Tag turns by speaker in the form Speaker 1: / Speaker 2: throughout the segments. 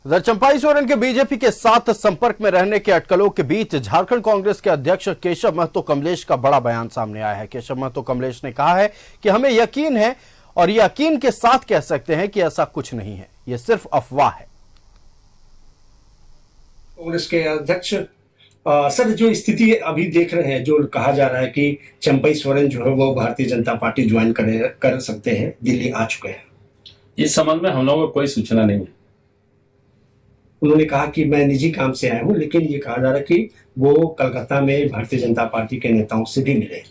Speaker 1: उधर चंपाई सोरेन के बीजेपी के साथ संपर्क में रहने के अटकलों के बीच झारखंड कांग्रेस के अध्यक्ष केशव महतो कमलेश का बड़ा बयान सामने आया है। केशव महतो कमलेश ने कहा है कि हमें यकीन है और यकीन के साथ कह सकते हैं कि ऐसा कुछ नहीं है, यह सिर्फ अफवाह है।
Speaker 2: कांग्रेस के अध्यक्ष सर, जो स्थिति अभी देख रहे हैं, जो कहा जा रहा है कि चंपाई सोरेन जो है वो भारतीय जनता पार्टी ज्वाइन कर सकते हैं, दिल्ली आ चुके हैं,
Speaker 3: इस संबंध में हम लोगों को कोई सूचना नहीं है।
Speaker 2: उन्होंने कहा कि मैं निजी काम से आया हूं, लेकिन ये कहा जा रहा है कि वो कलकत्ता में भारतीय जनता पार्टी के नेताओं से भी मिले।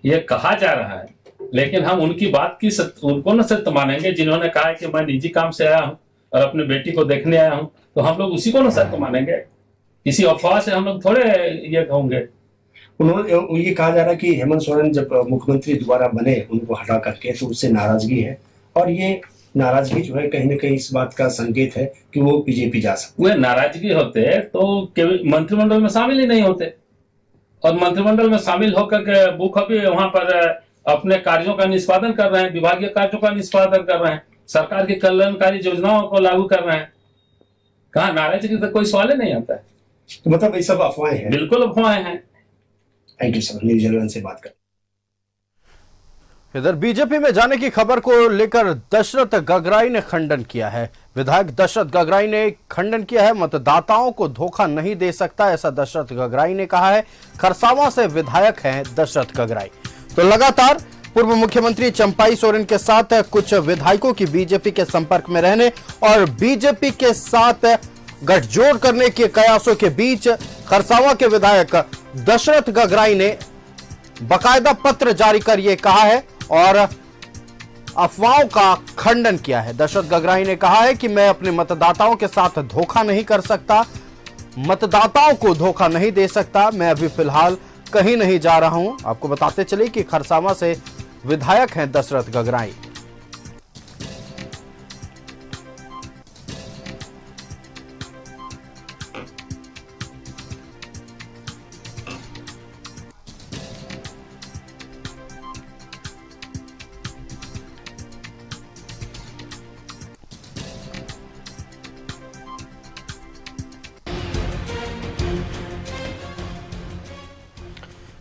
Speaker 3: ये कहा जा रहा है, लेकिन हम उनकी बात की उनको न सत्य मानेंगे जिन्होंने कहा है कि मैं निजी काम से आया हूं और अपने बेटी को देखने आया हूं, तो हम लोग उसी को न सत्य मानेंगे। किसी अफवाह से हम लोग थोड़े ये कहूंगे।
Speaker 2: उन्होंने ये कहा जा रहा है कि हेमंत सोरेन जब मुख्यमंत्री दोबारा बने, उनको हटा करके, तो उससे नाराजगी है, और ये नाराजगी जो है कहीं ना कहीं इस बात का संकेत है कि वो बीजेपी जा सकते।
Speaker 3: वे नाराजगी होते तो मंत्रिमंडल में शामिल ही नहीं होते, और मंत्रिमंडल में शामिल होकर के बखूबी वहां पर अपने कार्यों का निष्पादन कर रहे हैं, विभागीय कार्यों का निष्पादन कर रहे हैं, सरकार की कल्याणकारी योजनाओं को लागू कर रहे हैं। कहाँ नाराजगी तो कोई सवाल ही नहीं आता है।
Speaker 2: तो मतलब ये सब अफवाहें हैं?
Speaker 3: बिल्कुल अफवाहें हैं।
Speaker 2: थैंक यू सर, न्यूज़ 11 से बात कर।
Speaker 1: इधर बीजेपी में जाने की खबर को लेकर दशरथ गगराई ने खंडन किया है। विधायक दशरथ गगराई ने खंडन किया है, मतदाताओं को धोखा नहीं दे सकता, ऐसा दशरथ गगराई ने कहा है। खरसावां से विधायक हैं दशरथ गगराई। तो लगातार पूर्व मुख्यमंत्री चंपाई सोरेन के साथ कुछ विधायकों की बीजेपी के संपर्क में रहने और बीजेपी के साथ गठजोड़ करने के कयासों के बीच खरसावां के विधायक दशरथ गगराई ने बाकायदा पत्र जारी कर यह कहा है और अफवाहों का खंडन किया है। दशरथ गगराई ने कहा है कि मैं अपने मतदाताओं के साथ धोखा नहीं कर सकता, मतदाताओं को धोखा नहीं दे सकता, मैं अभी फिलहाल कहीं नहीं जा रहा हूं। आपको बताते चले कि खरसावां से विधायक हैं दशरथ गगराई।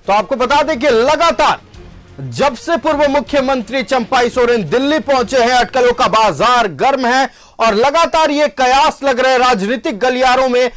Speaker 1: तो आपको बता दें कि लगातार जब से पूर्व मुख्यमंत्री चंपाई सोरेन दिल्ली पहुंचे हैं, अटकलों का बाजार गर्म है और लगातार ये कयास लग रहे राजनीतिक गलियारों में।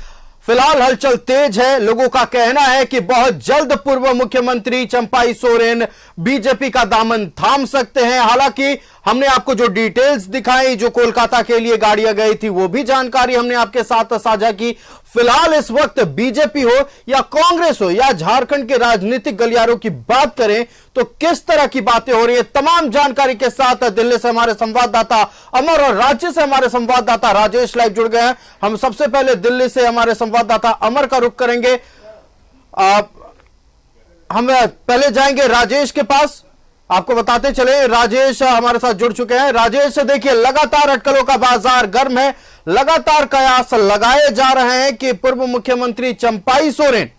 Speaker 1: फिलहाल हलचल तेज है। लोगों का कहना है कि बहुत जल्द पूर्व मुख्यमंत्री चंपाई सोरेन बीजेपी का दामन थाम सकते हैं। हालांकि हमने आपको जो डिटेल्स दिखाई, जो कोलकाता के लिए गाड़ियां गई थी, वो भी जानकारी हमने आपके साथ साझा की। फिलहाल इस वक्त बीजेपी हो या कांग्रेस हो या झारखंड के राजनीतिक गलियारों की बात करें तो किस तरह की बातें हो रही है, तमाम जानकारी के साथ दिल्ली से हमारे संवाददाता अमर और राज्य से हमारे संवाददाता राजेश लाइव जुड़ गए हैं। हम सबसे पहले दिल्ली से हमारे संवाददाता अमर का रुख करेंगे। हम पहले जाएंगे राजेश के पास। आपको बताते चले राजेश हमारे साथ जुड़ चुके हैं। राजेश, देखिए लगातार अटकलों का बाजार गर्म है, लगातार कयास लगाए जा रहे हैं कि पूर्व मुख्यमंत्री चंपाई सोरेन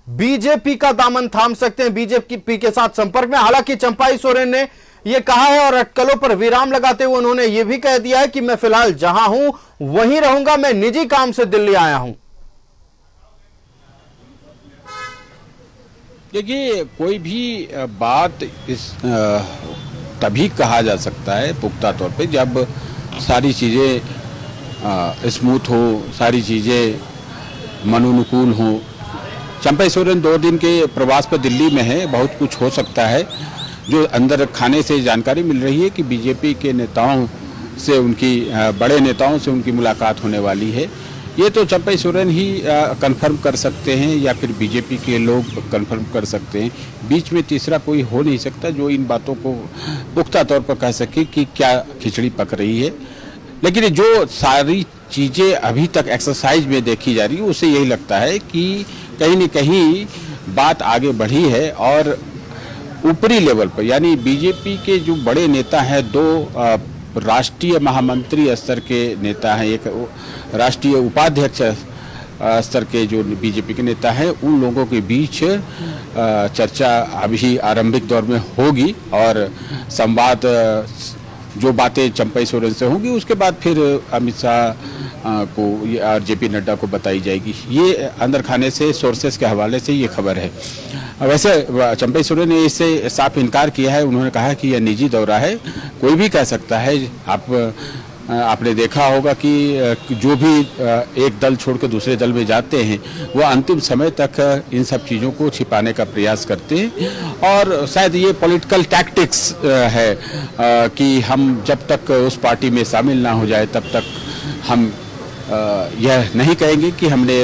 Speaker 1: बीजेपी का दामन थाम सकते हैं, बीजेपी के साथ संपर्क में। हालांकि चंपाई सोरेन ने यह कहा है और अटकलों पर विराम लगाते हुए उन्होंने यह भी कह दिया है कि मैं फिलहाल जहां हूं वहीं रहूंगा, मैं निजी काम से दिल्ली आया हूं।
Speaker 4: देखिए, कोई भी बात इस तभी कहा जा सकता है पुख्ता तौर पे जब सारी चीज़ें स्मूथ हो, सारी चीज़ें मनोनुकूल हो। चंपाई सोरेन 2 दिन के प्रवास पर दिल्ली में है, बहुत कुछ हो सकता है। जो अंदर खाने से जानकारी मिल रही है कि बीजेपी के नेताओं से, उनकी बड़े नेताओं से उनकी मुलाकात होने वाली है। ये तो चंपाई सोरेन ही कंफर्म कर सकते हैं या फिर बीजेपी के लोग कंफर्म कर सकते हैं। बीच में तीसरा कोई हो नहीं सकता जो इन बातों को पुख्ता तौर पर कह सके कि क्या खिचड़ी पक रही है। लेकिन जो सारी चीज़ें अभी तक एक्सरसाइज में देखी जा रही है, उससे यही लगता है कि कहीं न कहीं बात आगे बढ़ी है और ऊपरी लेवल पर, यानी बीजेपी के जो बड़े नेता हैं, 2 राष्ट्रीय महामंत्री स्तर के नेता हैं, एक राष्ट्रीय उपाध्यक्ष स्तर के जो बीजेपी के नेता हैं, उन लोगों के बीच चर्चा अभी आरंभिक दौर में होगी और संवाद जो बातें चंपाई सोरेन से होंगी, उसके बाद फिर अमित शाह को और जेपी नड्डा को बताई जाएगी। ये अंदर खाने से सोर्सेस के हवाले से ये खबर है। वैसे चंपई सोरेन ने इससे साफ इनकार किया है। उन्होंने कहा कि यह निजी दौरा है, कोई भी कह सकता है। आपने देखा होगा कि जो भी एक दल छोड़ के दूसरे दल में जाते हैं वो अंतिम समय तक इन सब चीज़ों को छिपाने का प्रयास करते हैं, और शायद ये पॉलिटिकल टैक्टिक्स है कि हम जब तक उस पार्टी में शामिल ना हो जाए तब तक हम यह नहीं कहेंगे कि हमने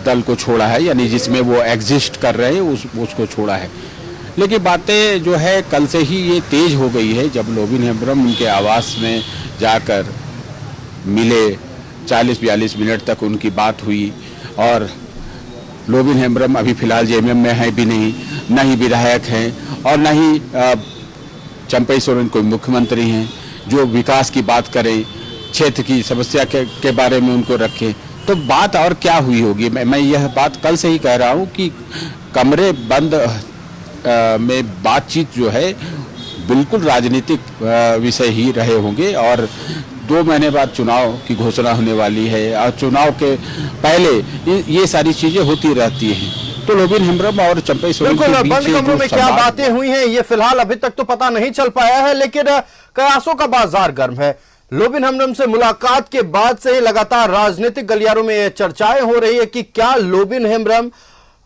Speaker 4: दल को छोड़ा है, यानी जिसमें वो एग्जिस्ट कर रहे हैं उसको छोड़ा है। लेकिन बातें जो है कल से ही ये तेज हो गई है। जब लोबिन हेम्ब्रम उनके आवास में जाकर मिले, 40-42 मिनट तक उनकी बात हुई, और लोबिन हेम्ब्रम अभी फिलहाल जेएमएम में है भी नहीं, न ही विधायक हैं और न ही चंपई सोरेन कोई मुख्यमंत्री हैं जो विकास की बात करें, क्षेत्र की समस्या के बारे में उनको रखें, तो बात और क्या हुई होगी। मैं यह बात कल से ही कह रहा हूँ कि कमरे बंद में बातचीत जो है बिल्कुल राजनीतिक विषय ही रहे होंगे, और 2 महीने बाद चुनाव की घोषणा होने वाली है, और चुनाव के पहले ये सारी चीजें होती रहती हैं। तो लोबिन हेम्ब्रम और चंपई सोरेन के बीच
Speaker 1: बंद कमरों में क्या बातें हुई हैं ये फिलहाल अभी तक तो पता नहीं चल पाया है, लेकिन कयासों का बाजार गर्म है। लोबिन हेम्ब्रम से मुलाकात के बाद से लगातार राजनीतिक गलियारों में चर्चाएं हो रही है कि क्या लोबिन हेम्ब्रम,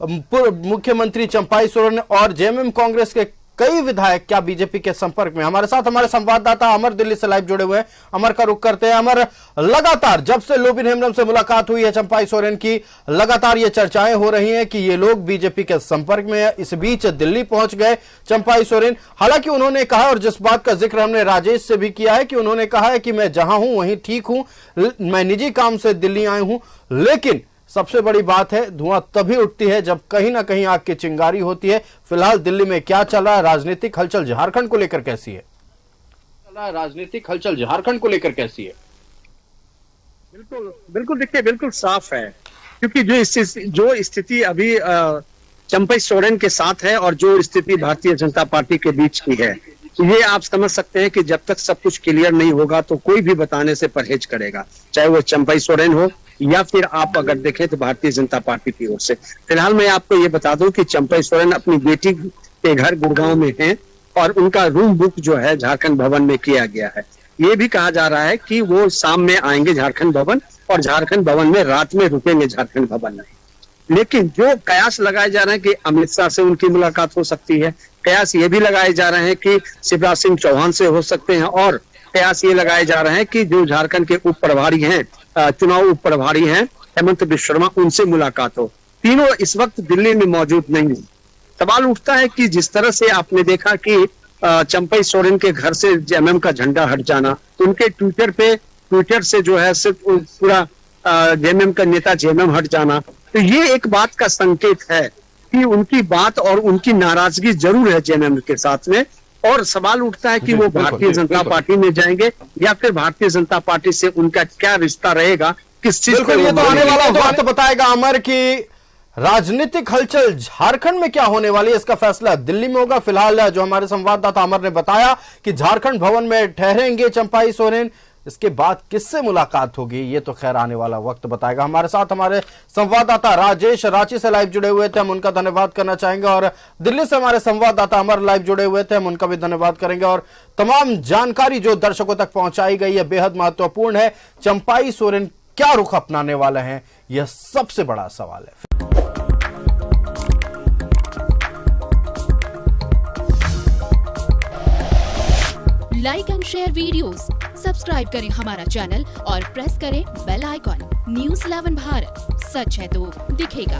Speaker 1: मुख्यमंत्री चंपई सोरेन और जेएमएम कांग्रेस के कई विधायक क्या बीजेपी के संपर्क में। हमारे साथ हमारे संवाददाता अमर दिल्ली से लाइव जुड़े हुए हैं। अमर का रुख करते हैं। अमर, लगातार जब से लोबिन हेम्ब्रम से मुलाकात हुई है चंपई सोरेन की, लगातार ये चर्चाएं हो रही हैं कि ये लोग बीजेपी के संपर्क में है। इस बीच दिल्ली पहुंच गए चंपई सोरेन। हालांकि उन्होंने कहा, और जिस बात का जिक्र हमने राजेश से भी किया है, कि उन्होंने कहा है कि मैं जहां हूं वहीं ठीक हूं, मैं निजी काम से दिल्ली आए हूं, लेकिन सबसे बड़ी बात है धुआं तभी उठती है जब कहीं ना कहीं आग की चिंगारी होती है। फिलहाल दिल्ली में क्या चल रहा है, राजनीतिक हलचल झारखंड को लेकर कैसी है? राजनीतिक हलचल झारखंड को लेकर कैसी है?
Speaker 5: बिल्कुल देखिए, बिल्कुल साफ है, क्योंकि जो स्थिति अभी चंपई सोरेन के साथ है और जो स्थिति भारतीय जनता पार्टी के बीच की है, ये आप समझ सकते हैं कि जब तक सब कुछ क्लियर नहीं होगा तो कोई भी बताने से परहेज करेगा, चाहे वो चंपई सोरेन हो या फिर आप अगर देखें तो भारतीय जनता पार्टी की ओर से। फिलहाल मैं आपको ये बता दूं कि चंपई सोरेन अपनी बेटी के घर गुड़गांव में हैं और उनका रूम बुक जो है झारखंड भवन में किया गया है। ये भी कहा जा रहा है कि वो शाम में आएंगे झारखंड भवन और झारखंड भवन में रात में रुकेंगे झारखंड भवन में। लेकिन जो कयास लगाए जा रहे हैं कि अमित शाह से उनकी मुलाकात हो सकती है, कयास ये भी लगाए जा रहे हैं कि शिवराज सिंह चौहान से हो सकते हैं, और कयास ये लगाए जा रहे हैं कि जो झारखंड के उप प्रभारी हैं, चुनाव उप प्रभारी हैं हेमंत बिश्व शर्मा, उनसे मुलाकात हो। तीनों इस वक्त दिल्ली में मौजूद नहीं है। सवाल उठता है कि जिस तरह से आपने देखा कि चंपई सोरेन के घर से जेएमएम का झंडा हट जाना, उनके ट्विटर से जो है सिर्फ पूरा जेएमएम का नेता जेएमएम हट जाना, तो ये एक बात का संकेत है कि उनकी बात और उनकी नाराजगी जरूर है जेएमएम के साथ में। और सवाल उठता है कि वो भारतीय जनता पार्टी में जाएंगे या फिर भारतीय जनता पार्टी से उनका क्या रिश्ता रहेगा, किस चीज को।
Speaker 1: ये तो आने वाला वक्त बताएगा अमर की राजनीतिक हलचल झारखंड में क्या होने वाली है, इसका फैसला दिल्ली में होगा। फिलहाल जो हमारे संवाददाता अमर ने बताया कि झारखंड भवन में ठहरेंगे चंपई सोरेन, इसके बाद किससे मुलाकात होगी ये तो खैर आने वाला वक्त बताएगा। हमारे साथ हमारे संवाददाता राजेश रांची से लाइव जुड़े हुए थे, हम उनका धन्यवाद करना चाहेंगे, और दिल्ली से हमारे संवाददाता अमर लाइव जुड़े हुए थे, हम उनका भी धन्यवाद करेंगे। और तमाम जानकारी जो दर्शकों तक पहुंचाई गई है बेहद महत्वपूर्ण है। चंपई सोरेन क्या रुख अपनाने वाले हैं, यह सबसे बड़ा सवाल है।
Speaker 6: Like and share videos, subscribe करें हमारा चैनल और प्रेस करें बेल आइकॉन। न्यूज़ 11 भारत, सच है तो दिखेगा।